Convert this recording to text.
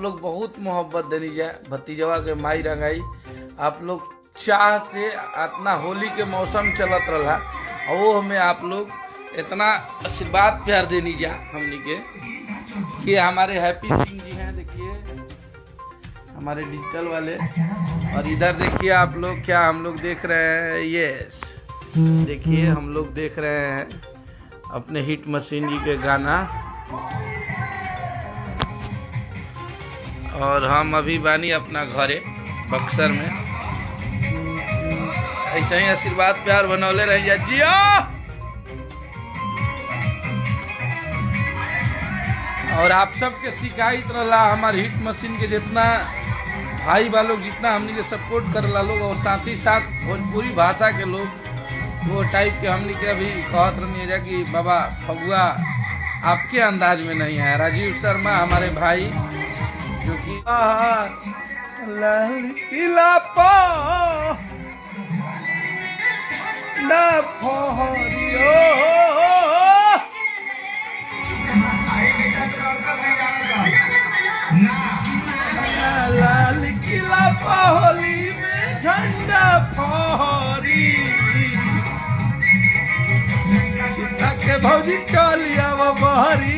लोग बहुत मोहब्बत देनी जाए भतीजवा के माई रंगाई। आप लोग चाह से इतना होली के मौसम चलत रहा और वो हमें आप लोग इतना आशीर्वाद प्यार देनी जा हमनी के कि हमारे हैप्पी सिंह जी हैं, देखिए हमारे डिजिटल वाले। और इधर देखिए आप लोग क्या हम लोग देख रहे हैं, यस देखिए हम लोग देख रहे हैं अपने हिट मशीन जी के गाना। और हम अभी बानी अपना घरे बक्सर में। ऐसे ही आशीर्वाद प्यार बनौले रह जिया। और आप सबके शिकायत रहा हमारे हिट मशीन के जितना भाई वालों जितना हमने के सपोर्ट कर ला लोग, और साथ ही साथ भोजपुरी भाषा के लोग वो टाइप के हमने के अभी कहत रही जा कि बाबा फगुआ आपके अंदाज में नहीं है। राजीव शर्मा हमारे भाई जो कि लाल किला पा ना फोहरियो लाल किला पा होली में झंडा फहरी के भौजी चलिया वो बहरी।